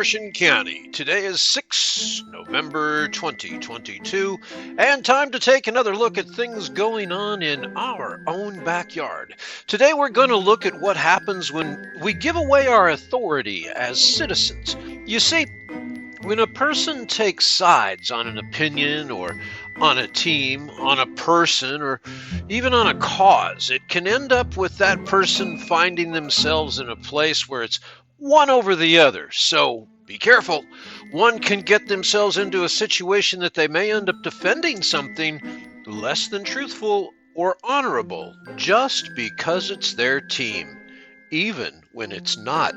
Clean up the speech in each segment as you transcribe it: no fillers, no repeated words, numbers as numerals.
Martian County. Today is 6 November 2022, and time to take another look at things going on in our own backyard. Today we're going to look at what happens when we give away our authority as citizens. You see, when a person takes sides on an opinion or on a team, on a person, or even on a cause, it can end up with that person finding themselves in a place where it's one over the other. So be careful. One can get themselves into a situation that they may end up defending something less than truthful or honorable just because it's their team, even when it's not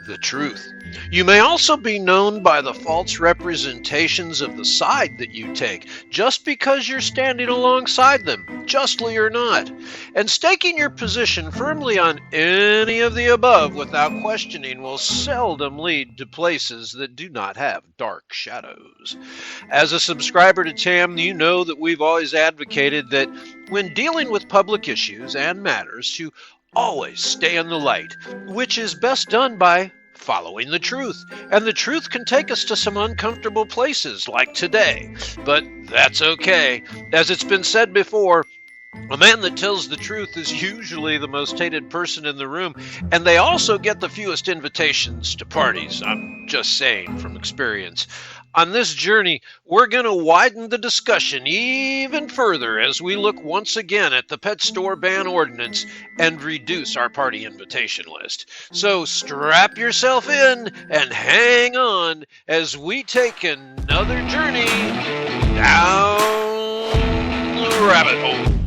the truth. You may also be known by the false representations of the side that you take, just because you're standing alongside them, justly or not. And staking your position firmly on any of the above without questioning will seldom lead to places that do not have dark shadows. As a subscriber to TAM, you know that we've always advocated that when dealing with public issues and matters, to always stay in the light, which is best done by following the truth. And the truth can take us to some uncomfortable places like today. But that's okay. As it's been said before, a man that tells the truth is usually the most hated person in the room, and they also get the fewest invitations to parties. I'm just saying from experience. On this journey, we're going to widen the discussion even further as we look once again at the pet store ban ordinance and reduce our party invitation list. So strap yourself in and hang on as we take another journey down the rabbit hole.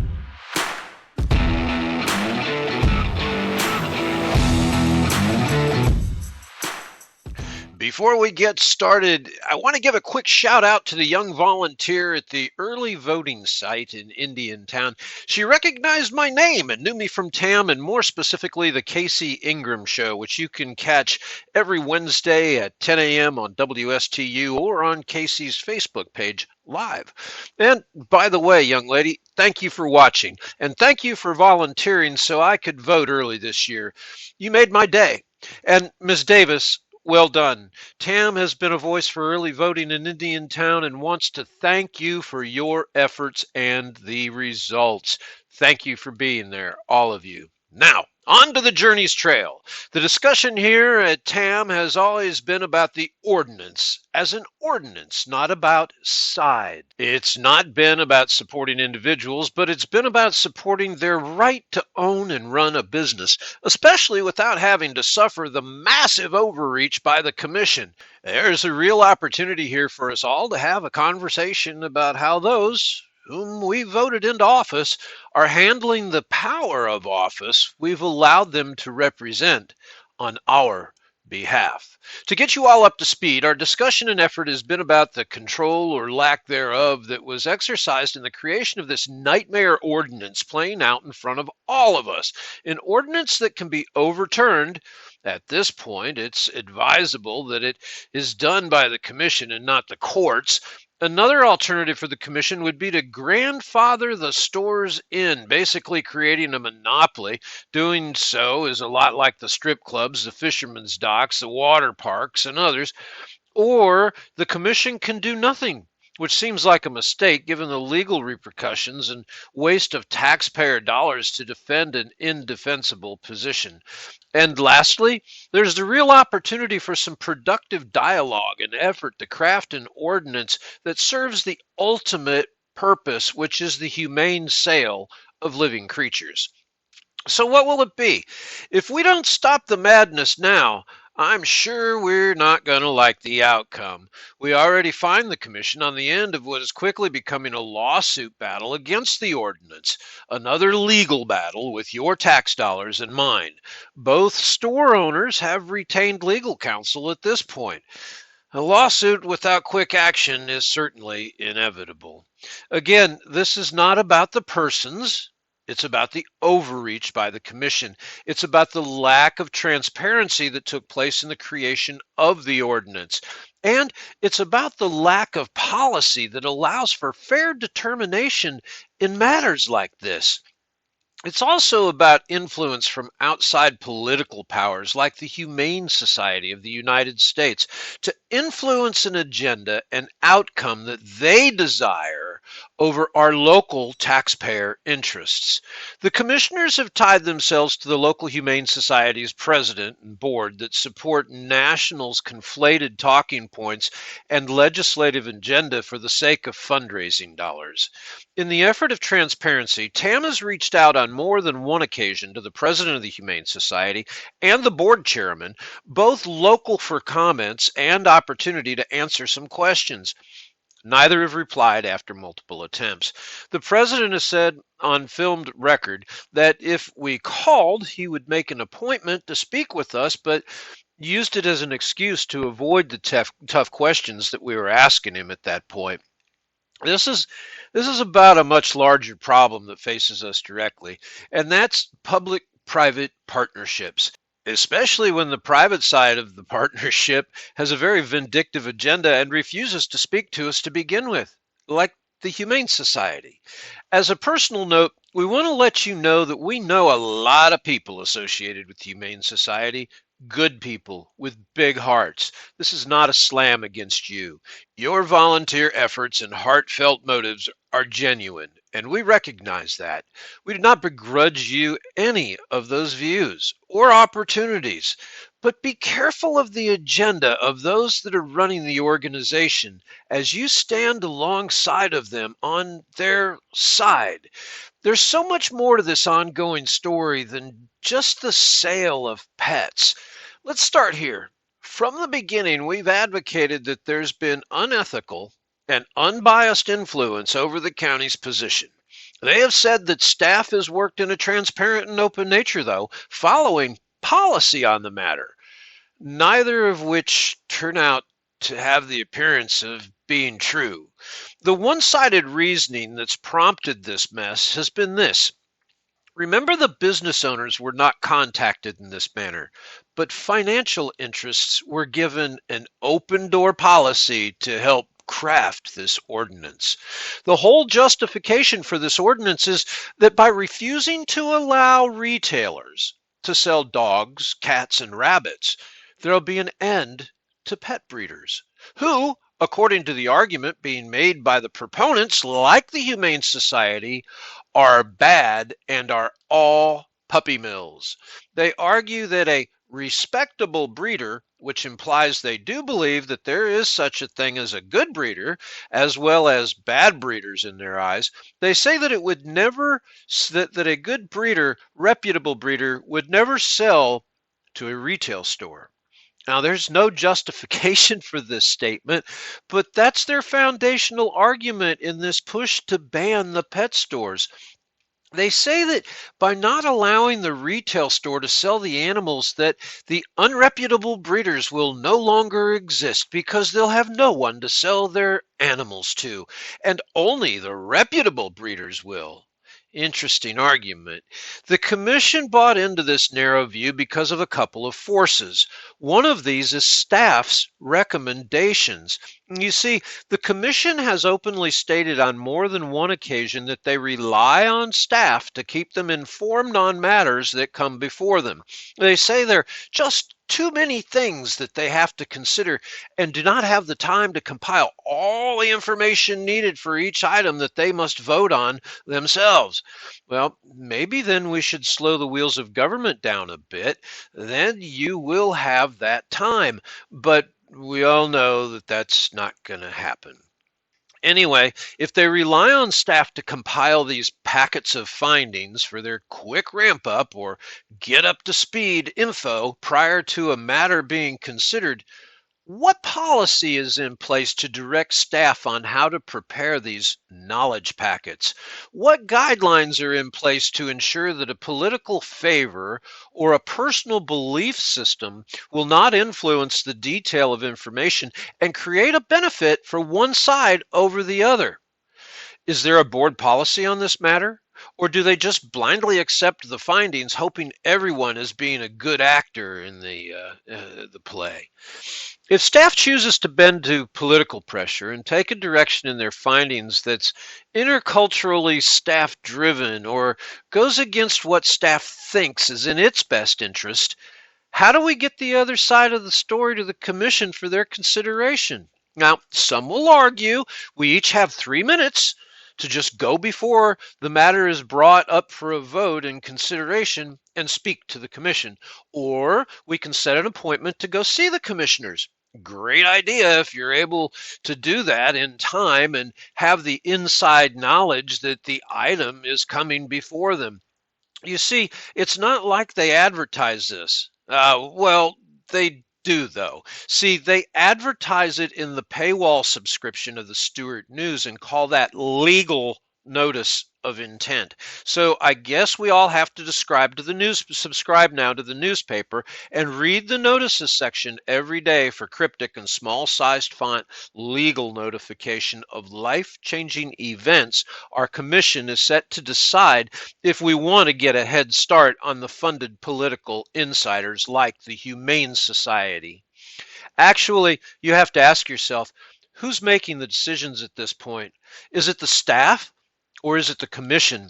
Before we get started, I want to give a quick shout out to the young volunteer at the early voting site in Indiantown. She recognized my name and knew me from TAM, and more specifically the Casey Ingram Show, which you can catch every Wednesday at 10 a.m. on WSTU or on Casey's Facebook page live. And by the way, young lady, thank you for watching, and thank you for volunteering so I could vote early this year. You made my day. And Ms. Davis, well done. TAM has been a voice for early voting in Indiantown and wants to thank you for your efforts and the results. Thank you for being there, all of you. Now, on to the Journey's Trail. The discussion here at TAM has always been about the ordinance as an ordinance, not about side. It's not been about supporting individuals, but it's been about supporting their right to own and run a business, especially without having to suffer the massive overreach by the commission. There's a real opportunity here for us all to have a conversation about how those whom we voted into office are handling the power of office we've allowed them to represent on our behalf. To get you all up to speed, our discussion and effort has been about the control or lack thereof that was exercised in the creation of this nightmare ordinance playing out in front of all of us. An ordinance that can be overturned. At this point, it's advisable that it is done by the commission and not the courts. Another alternative for the commission would be to grandfather the stores in, basically creating a monopoly. Doing so is a lot like the strip clubs, the fishermen's docks, the water parks, and others. Or the commission can do nothing, which seems like a mistake given the legal repercussions and waste of taxpayer dollars to defend an indefensible position. And lastly, there's the real opportunity for some productive dialogue and effort to craft an ordinance that serves the ultimate purpose, which is the humane sale of living creatures. So what will it be? If we don't stop the madness now, I'm sure we're not going to like the outcome. We already find the commission on the end of what is quickly becoming a lawsuit battle against the ordinance, another legal battle with your tax dollars and mine. Both store owners have retained legal counsel at this point. A lawsuit without quick action is certainly inevitable. Again, this is not about the persons. It's about the overreach by the commission. It's about the lack of transparency that took place in the creation of the ordinance. And it's about the lack of policy that allows for fair determination in matters like this. It's also about influence from outside political powers like the Humane Society of the United States to influence an agenda and outcome that they desire over our local taxpayer interests. The commissioners have tied themselves to the local Humane Society's president and board that support nationals' conflated talking points and legislative agenda for the sake of fundraising dollars. In the effort of transparency, TAM has reached out on more than one occasion to the president of the Humane Society and the board chairman, both local for comments and opportunity to answer some questions. Neither have replied after multiple attempts. The president has said on filmed record that if we called, he would make an appointment to speak with us, but used it as an excuse to avoid the tough questions that we were asking him at that point. This is this is about a much larger problem that faces us directly, and that's public-private partnerships, especially when the private side of the partnership has a very vindictive agenda and refuses to speak to us to begin with, like the Humane Society. As a personal note, we want to let you know that we know a lot of people associated with Humane Society, good people with big hearts. This is not a slam against you. Your volunteer efforts and heartfelt motives are genuine, and we recognize that. We do not begrudge you any of those views or opportunities, but be careful of the agenda of those that are running the organization as you stand alongside of them on their side. There's so much more to this ongoing story than just the sale of pets. Let's start here. From the beginning, we've advocated that there's been unethical and unbiased influence over the county's position. They have said that staff has worked in a transparent and open nature, though, following policy on the matter, neither of which turn out to have the appearance of being true. The one sided reasoning that's prompted this mess has been this. Remember, the business owners were not contacted in this manner, but financial interests were given an open door policy to help craft this ordinance. The whole justification for this ordinance is that by refusing to allow retailers to sell dogs, cats, and rabbits, there'll be an end to pet breeders who, according to the argument being made by the proponents, like the Humane Society, are bad and are all puppy mills. They argue that a respectable breeder, which implies they do believe that there is such a thing as a good breeder as well as bad breeders in their eyes, they say that it would never that a good breeder, reputable breeder, would never sell to a retail store. Now, there's no justification for this statement, but that's their foundational argument in this push to ban the pet stores. They say that by not allowing the retail store to sell the animals, that the unreputable breeders will no longer exist because they'll have no one to sell their animals to, and only the reputable breeders will. Interesting argument. The commission bought into this narrow view because of a couple of forces. One of these is staff's recommendations. You see, the commission has openly stated on more than one occasion that they rely on staff to keep them informed on matters that come before them. They say there are just too many things that they have to consider and do not have the time to compile all the information needed for each item that they must vote on themselves. Well, maybe then we should slow the wheels of government down a bit. Then you will have that time. But we all know that that's not going to happen. Anyway, if they rely on staff to compile these packets of findings for their quick ramp up or get up to speed info prior to a matter being considered, what policy is in place to direct staff on how to prepare these knowledge packets? What guidelines are in place to ensure that a political favor or a personal belief system will not influence the detail of information and create a benefit for one side over the other? Is there a board policy on this matter? Or do they just blindly accept the findings, hoping everyone is being a good actor in the play? If staff chooses to bend to political pressure and take a direction in their findings that's interculturally staff driven or goes against what staff thinks is in its best interest, how do we get the other side of the story to the commission for their consideration? Now, some will argue we each have 3 minutes to just go before the matter is brought up for a vote and consideration and speak to the commission. Or we can set an appointment to go see the commissioners. Great idea if you're able to do that in time and have the inside knowledge that the item is coming before them. You see, it's not like they advertise this. Well, they do, though. See, they advertise it in the paywall subscription of the Stuart News and call that legal notice of intent. So I guess we all have to subscribe now to the newspaper and read the notices section every day for cryptic and small-sized font legal notification of life-changing events our commission is set to decide if we want to get a head start on the funded political insiders like the Humane Society. Actually, you have to ask yourself, who's making the decisions at this point? Is it the staff or is it the commission?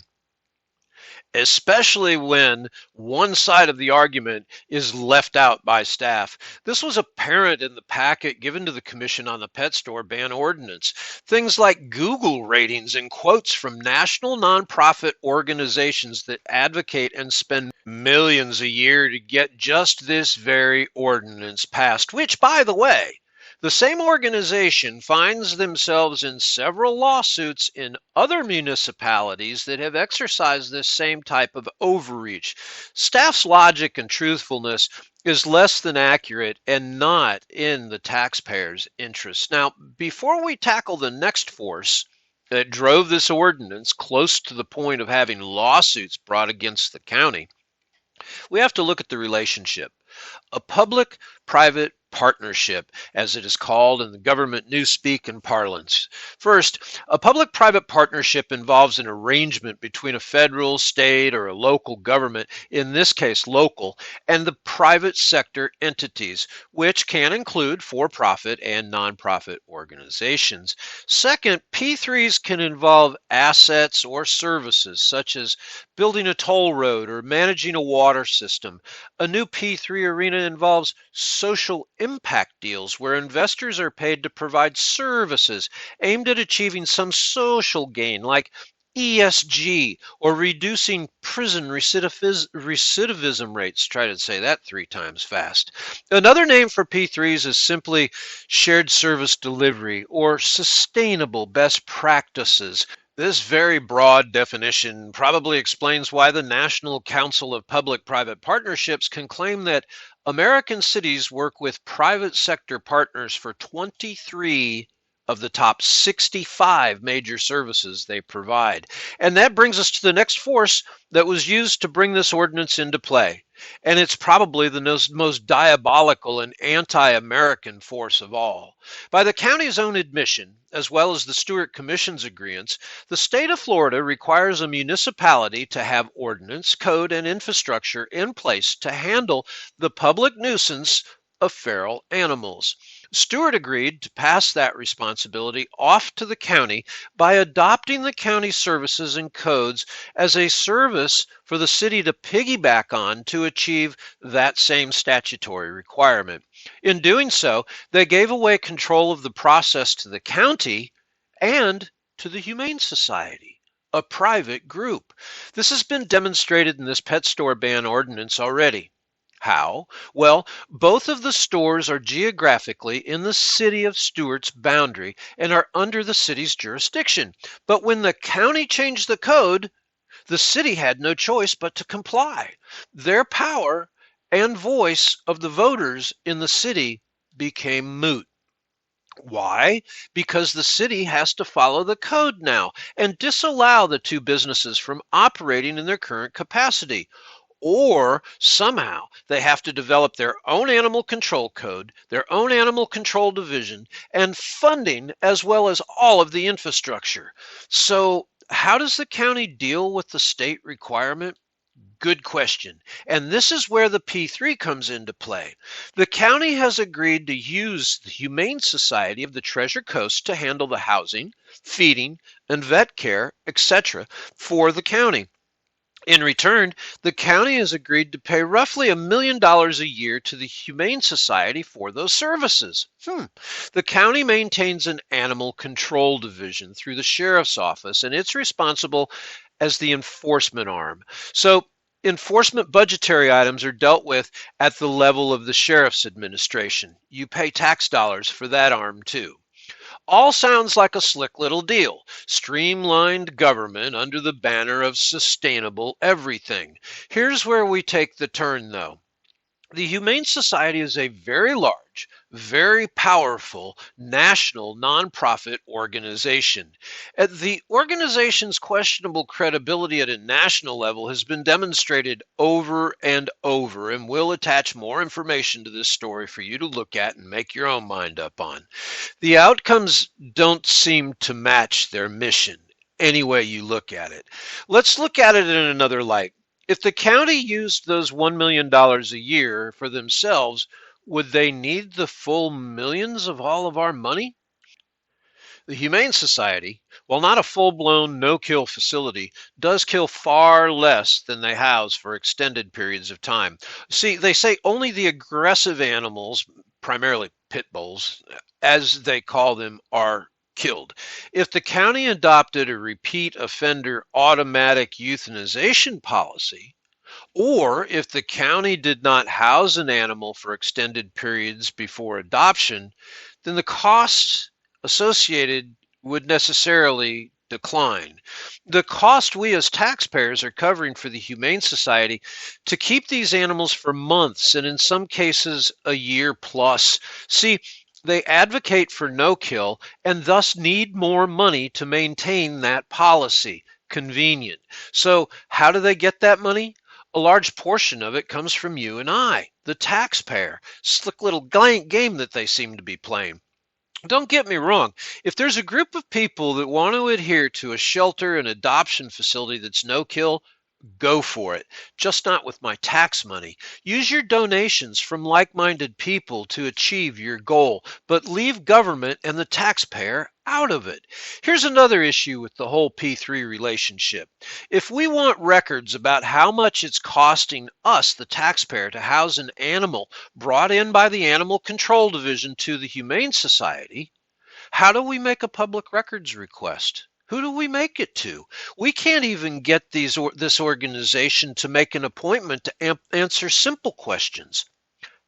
Especially when one side of the argument is left out by staff. This was apparent in the packet given to the commission on the pet store ban ordinance. Things like Google ratings and quotes from national nonprofit organizations that advocate and spend millions a year to get just this very ordinance passed, which, by the way, the same organization finds themselves in several lawsuits in other municipalities that have exercised this same type of overreach. Staff's logic and truthfulness is less than accurate and not in the taxpayer's interest. Now, before we tackle the next force that drove this ordinance close to the point of having lawsuits brought against the county, we have to look at the relationship. A public-private partnership, as it is called in the government newspeak and parlance. First, a public-private partnership involves an arrangement between a federal, state, or a local government, in this case local, and the private sector entities, which can include for-profit and nonprofit organizations. Second, P3s can involve assets or services, such as building a toll road or managing a water system. A new P3 arena involves social impact deals where investors are paid to provide services aimed at achieving some social gain like ESG or reducing prison recidivism rates. Try to say that 3 times fast. Another name for P3s is simply shared service delivery or sustainable best practices. This very broad definition probably explains why the National Council of Public-Private Partnerships can claim that American cities work with private sector partners for 23 of the top 65 major services they provide. And that brings us to the next force that was used to bring this ordinance into play. And it's probably the most diabolical and anti-American force of all. By the county's own admission, as well as the Stuart Commission's agreements, the state of Florida requires a municipality to have ordinance, code, and infrastructure in place to handle the public nuisance of feral animals. Stuart agreed to pass that responsibility off to the county by adopting the county services and codes as a service for the city to piggyback on to achieve that same statutory requirement. In doing so, they gave away control of the process to the county and to the Humane Society, a private group. This has been demonstrated in this pet store ban ordinance already. How? Well, both of the stores are geographically in the city of Stuart's boundary and are under the city's jurisdiction. But when the county changed the code, the city had no choice but to comply. Their power and voice of the voters in the city became moot. Why? Because the city has to follow the code now and disallow the 2 businesses from operating in their current capacity. Or somehow they have to develop their own animal control code, their own animal control division, and funding as well as all of the infrastructure. So How does the county deal with the state requirement? Good question. And this is where the P3 comes into play. The county has agreed to use the Humane Society of the Treasure Coast to handle the housing, feeding, and vet care, etc., for the county. In return, the county has agreed to pay roughly $1 million a year to the Humane Society for those services. The county maintains an animal control division through the sheriff's office, and it's responsible as the enforcement arm. So, enforcement budgetary items are dealt with at the level of the sheriff's administration. You pay tax dollars for that arm too. All sounds like a slick little deal. Streamlined government under the banner of sustainable everything. Here's where we take the turn, though. The Humane Society is a very large, very powerful national nonprofit organization. The organization's questionable credibility at a national level has been demonstrated over and over, and we'll attach more information to this story for you to look at and make your own mind up on. The outcomes don't seem to match their mission, any way you look at it. Let's look at it in another light. If the county used those $1 million a year for themselves, would they need the full millions of all of our money? The Humane Society, while not a full blown no kill facility, does kill far less than they house for extended periods of time. See, they say only the aggressive animals, primarily pit bulls, as they call them, are killed. If the county adopted a repeat offender automatic euthanization policy, or if the county did not house an animal for extended periods before adoption, then the costs associated would necessarily decline. The cost we as taxpayers are covering for the Humane Society to keep these animals for months and in some cases a year plus. See, they advocate for no kill and thus need more money to maintain that policy. Convenient. So, how do they get that money? A large portion of it comes from you and I, the taxpayer. Slick little game that they seem to be playing. Don't get me wrong. If there's a group of people that want to adhere to a shelter and adoption facility that's no kill, go for it. Just not with my tax money. Use your donations from like minded people to achieve your goal, but leave government and the taxpayer out of it. Here's another issue with the whole P3 relationship. If we want records about how much it's costing us, the taxpayer, to house an animal brought in by the Animal Control Division to the Humane Society, how do we make a public records request? Who do we make it to? We can't even get this organization to make an appointment to answer simple questions.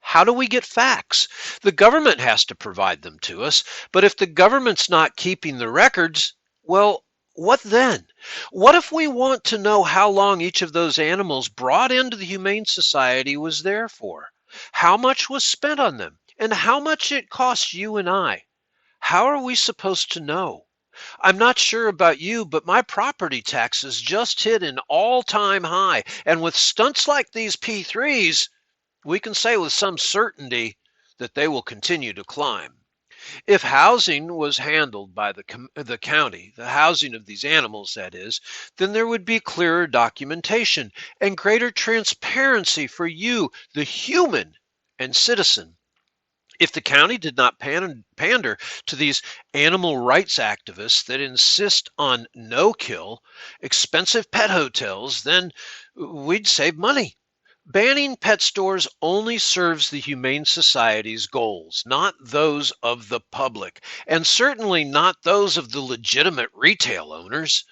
How do we get facts? The government has to provide them to us, but if the government's not keeping the records, well, what then? What if we want to know how long each of those animals brought into the Humane Society was there for? How much was spent on them? And how much it cost you and I? How are we supposed to know? I'm not sure about you, but my property taxes just hit an all-time high. And with stunts like these P3s, we can say with some certainty that they will continue to climb. If housing was handled by the county, the housing of these animals, that is, then there would be clearer documentation and greater transparency for you, the human and citizen. If the county did not pander to these animal rights activists that insist on no kill, expensive pet hotels, then we'd save money. Banning pet stores only serves the Humane Society's goals, not those of the public, and certainly not those of the legitimate retail owners.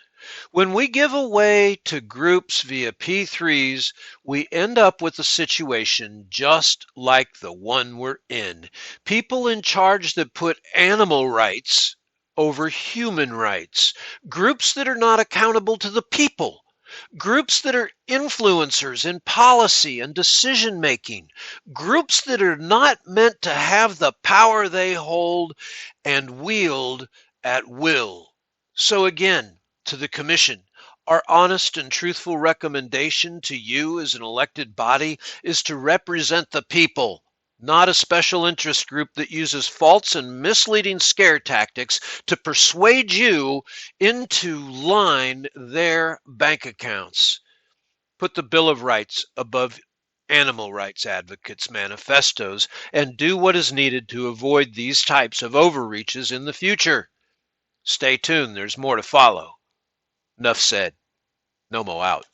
When we give away to groups via P3s, we end up with a situation just like the one we're in. People in charge that put animal rights over human rights. Groups that are not accountable to the people. Groups that are influencers in policy and decision making. Groups that are not meant to have the power they hold and wield at will. So again, to the commission, our honest and truthful recommendation to you as an elected body is to represent the people, not a special interest group that uses false and misleading scare tactics to persuade you into line their bank accounts. Put the Bill of Rights above animal rights advocates' manifestos and do what is needed to avoid these types of overreaches in the future. Stay tuned, there's more to follow. Enough said. Nomo out.